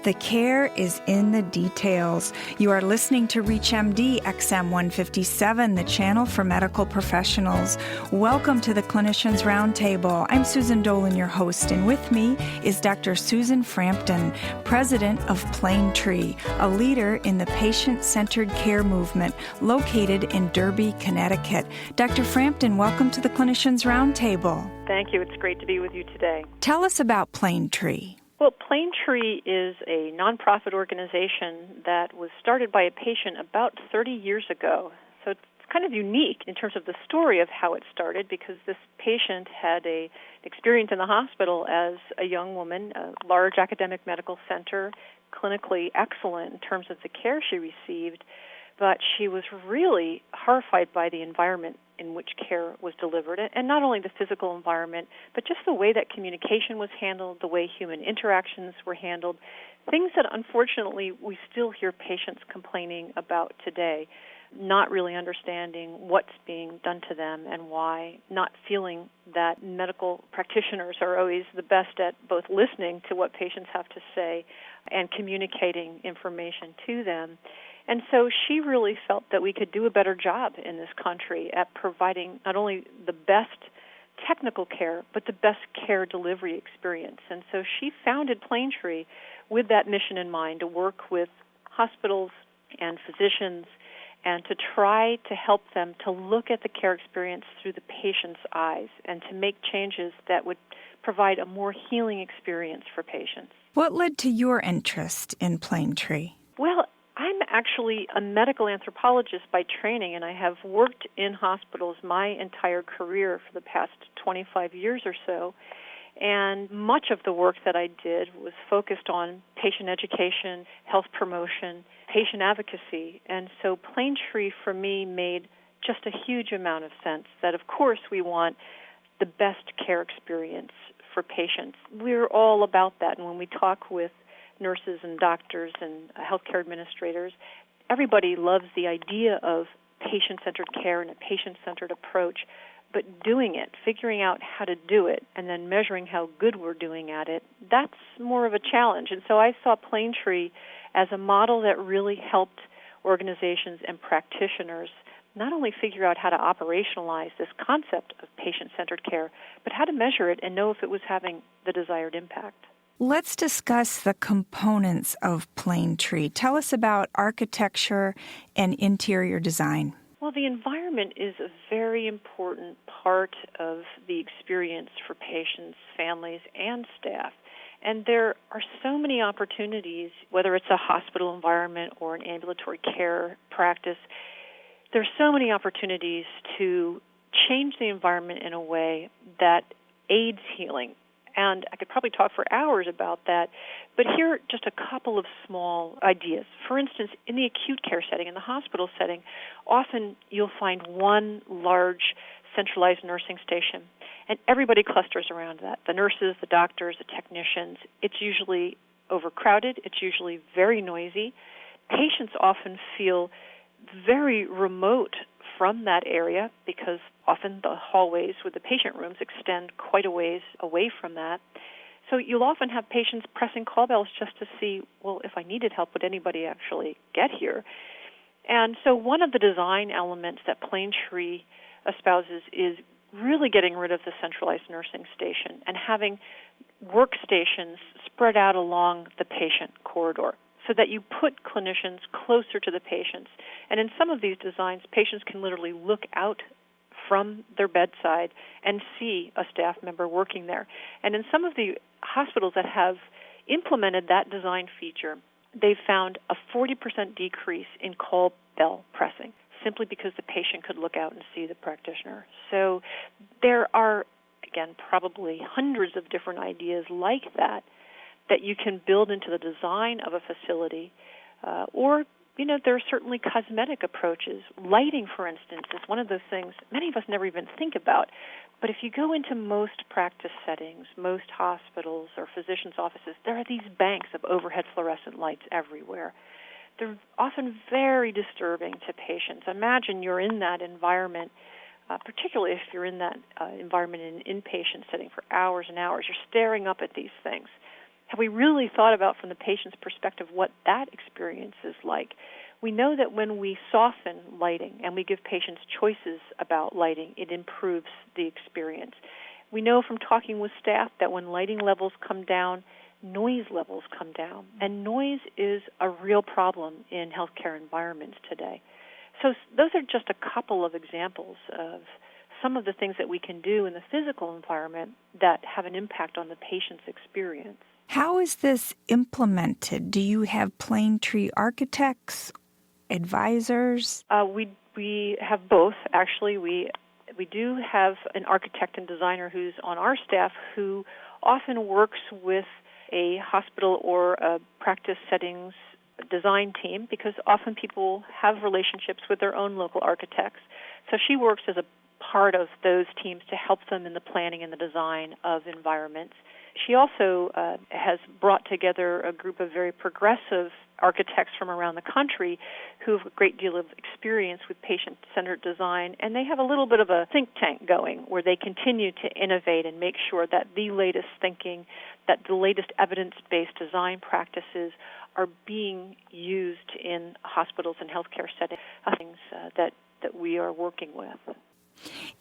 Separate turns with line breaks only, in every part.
The care is in the details. You are listening to ReachMD XM 157, the channel for medical professionals. Welcome to the Clinicians Roundtable. I'm Susan Dolan, your host, and with me is Dr. Susan Frampton, President of Planetree, a leader in the patient-centered care movement located in Derby, Connecticut. Dr. Frampton, welcome to the Clinicians Roundtable.
Thank you. It's great to be with you today.
Tell us about Planetree.
Well, Planetree is a nonprofit organization that was started by a patient about 30 years ago. So it's kind of unique in terms of the story of how it started, because this patient had an experience in the hospital as a young woman, a large academic medical center, clinically excellent in terms of the care she received, but she was really horrified by the environment in which care was delivered, and not only the physical environment, but just the way that communication was handled, the way human interactions were handled, things that unfortunately we still hear patients complaining about today, not really understanding what's being done to them and why, not feeling that medical practitioners are always the best at both listening to what patients have to say and communicating information to them. And so she really felt that we could do a better job in this country at providing not only the best technical care, but the best care delivery experience. And so she founded Planetree with that mission in mind, to work with hospitals and physicians and to try to help them to look at the care experience through the patient's eyes and to make changes that would provide a more healing experience for patients.
What led to your interest in Planetree?
Well, I'm actually a medical anthropologist by training, and I have worked in hospitals my entire career for the past 25 years or so. And much of the work that I did was focused on patient education, health promotion, patient advocacy. And so Planetree for me made just a huge amount of sense that, of course, we want the best care experience for patients. We're all about that. And when we talk with nurses and doctors and healthcare administrators, everybody loves the idea of patient-centered care and a patient-centered approach, but doing it, figuring out how to do it, and then measuring how good we're doing at it, that's more of a challenge. And so I saw Planetree as a model that really helped organizations and practitioners not only figure out how to operationalize this concept of patient-centered care, but how to measure it and know if it was having the desired impact.
Let's discuss the components of Planetree. Tell us about architecture and interior design.
Well, the environment is a very important part of the experience for patients, families, and staff. And there are so many opportunities, whether it's a hospital environment or an ambulatory care practice, there's so many opportunities to change the environment in a way that aids healing. And I could probably talk for hours about that, but here are just a couple of small ideas. For instance, in the acute care setting, in the hospital setting, often you'll find one large centralized nursing station, and everybody clusters around that. The nurses, the doctors, the technicians. It's usually overcrowded. It's usually very noisy. Patients often feel very remote from that area because often the hallways with the patient rooms extend quite a ways away from that. So you'll often have patients pressing call bells just to see, well, if I needed help, would anybody actually get here? And so one of the design elements that Planetree espouses is really getting rid of the centralized nursing station and having workstations spread out along the patient corridor, so that you put clinicians closer to the patients. And in some of these designs, patients can literally look out from their bedside and see a staff member working there. And in some of the hospitals that have implemented that design feature, they've found a 40% decrease in call bell pressing, simply because the patient could look out and see the practitioner. So there are, again, probably hundreds of different ideas like that you can build into the design of a facility, or, there are certainly cosmetic approaches. Lighting, for instance, is one of those things many of us never even think about. But if you go into most practice settings, most hospitals or physicians' offices, there are these banks of overhead fluorescent lights everywhere. They're often very disturbing to patients. Imagine you're in that environment, particularly if you're in that environment in an inpatient setting for hours and hours. You're staring up at these things. have we really thought about from the patient's perspective what that experience is like? We know that when we soften lighting and we give patients choices about lighting, it improves the experience. We know from talking with staff that when lighting levels come down, noise levels come down. And noise is a real problem in healthcare environments today. So those are just a couple of examples of some of the things that we can do in the physical environment that have an impact on the patient's experience.
How is this implemented? Do you have Planetree architects, advisors?
We have both. Actually, we do have an architect and designer who's on our staff who often works with a hospital or a practice settings design team, because often people have relationships with their own local architects. So she works as a part of those teams to help them in the planning and the design of environments. She also has brought together a group of very progressive architects from around the country who have a great deal of experience with patient-centered design, and they have a little bit of a think tank going where they continue to innovate and make sure that the latest thinking, that the latest evidence-based design practices are being used in hospitals and healthcare settings that we are working with.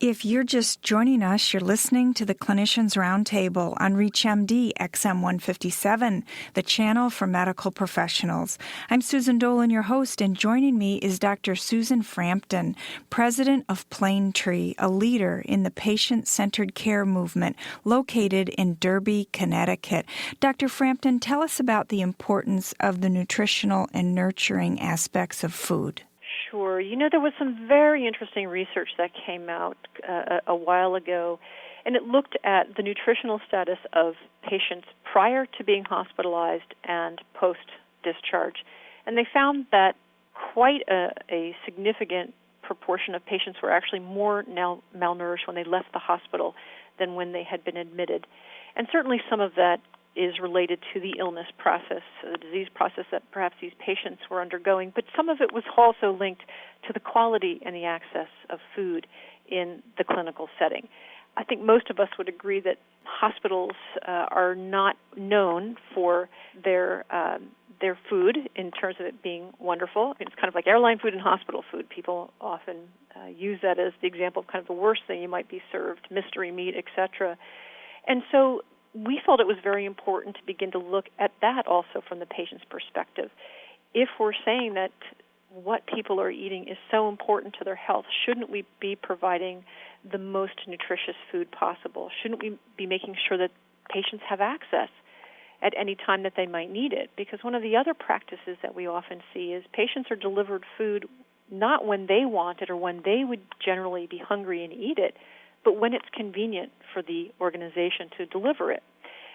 If you're just joining us, you're listening to the Clinicians Roundtable on ReachMD XM 157, the channel for medical professionals. I'm Susan Dolan, your host, and joining me is Dr. Susan Frampton, President of Planetree, a leader in the patient-centered care movement located in Derby, Connecticut. Dr. Frampton, tell us about the importance of the nutritional and nurturing aspects of food.
Sure. There was some very interesting research that came out a while ago, and it looked at the nutritional status of patients prior to being hospitalized and post-discharge. And they found that quite a significant proportion of patients were actually more malnourished when they left the hospital than when they had been admitted. And certainly some of that is related to the illness process, the disease process that perhaps these patients were undergoing, but some of it was also linked to the quality and the access of food in the clinical setting. I think most of us would agree that hospitals are not known for their food in terms of it being wonderful. It's kind of like airline food and hospital food. People often use that as the example of kind of the worst thing you might be served, mystery meat, etc. And so we felt it was very important to begin to look at that also from the patient's perspective. If we're saying that what people are eating is so important to their health, shouldn't we be providing the most nutritious food possible? Shouldn't we be making sure that patients have access at any time that they might need it? Because one of the other practices that we often see is patients are delivered food not when they want it or when they would generally be hungry and eat it, but when it's convenient for the organization to deliver it.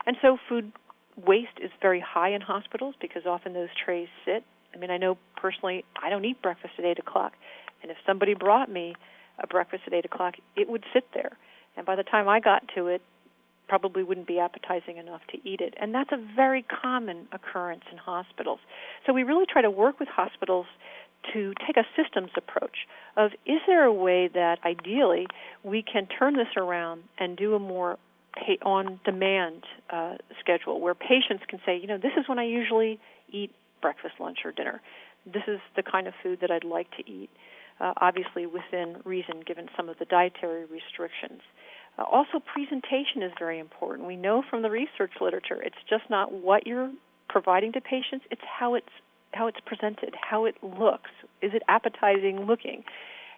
And so food waste is very high in hospitals because often those trays sit. I know personally I don't eat breakfast at 8 o'clock, and if somebody brought me a breakfast at 8 o'clock, it would sit there. And by the time I got to it, probably wouldn't be appetizing enough to eat it. And that's a very common occurrence in hospitals. So we really try to work with hospitals to take a systems approach of, is there a way that ideally we can turn this around and do a more on-demand schedule where patients can say, this is when I usually eat breakfast, lunch, or dinner. This is the kind of food that I'd like to eat, obviously within reason given some of the dietary restrictions. Also, presentation is very important. We know from the research literature it's just not what you're providing to patients, it's how it's presented, how it looks. Is it appetizing looking?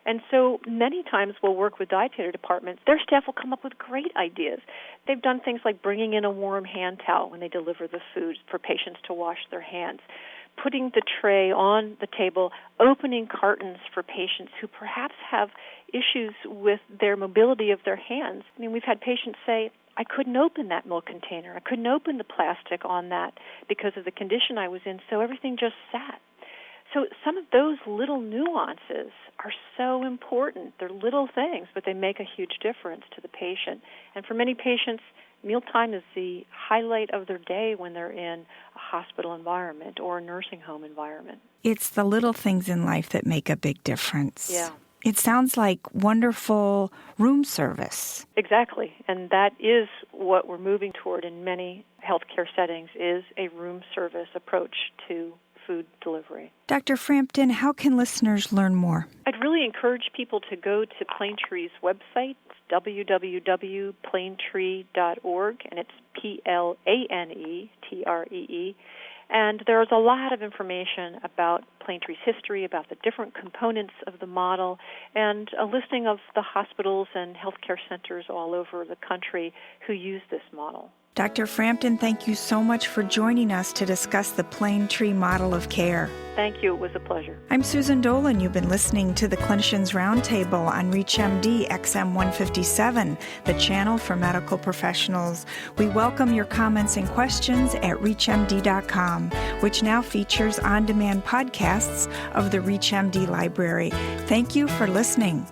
And so many times we'll work with dietary departments. Their staff will come up with great ideas. They've done things like bringing in a warm hand towel when they deliver the food for patients to wash their hands, putting the tray on the table, opening cartons for patients who perhaps have issues with their mobility of their hands. We've had patients say, I couldn't open that milk container. I couldn't open the plastic on that because of the condition I was in, so everything just sat. So some of those little nuances are so important. They're little things, but they make a huge difference to the patient. And for many patients, mealtime is the highlight of their day when they're in a hospital environment or a nursing home environment.
It's the little things in life that make a big difference.
Yeah.
It sounds like wonderful room service.
Exactly, and that is what we're moving toward in many healthcare settings, is a room service approach to food delivery.
Dr. Frampton, how can listeners learn more?
I'd really encourage people to go to Planetree's website, www.planetree.org, and it's Planetree. And there's a lot of information about Planetree's history, about the different components of the model, and a listing of the hospitals and healthcare centers all over the country who use this model.
Dr. Frampton, thank you so much for joining us to discuss the Planetree model of care.
Thank you. It was a pleasure.
I'm Susan Dolan. You've been listening to the Clinicians Roundtable on ReachMD XM 157, the channel for medical professionals. We welcome your comments and questions at reachmd.com, which now features on-demand podcasts of the ReachMD library. Thank you for listening.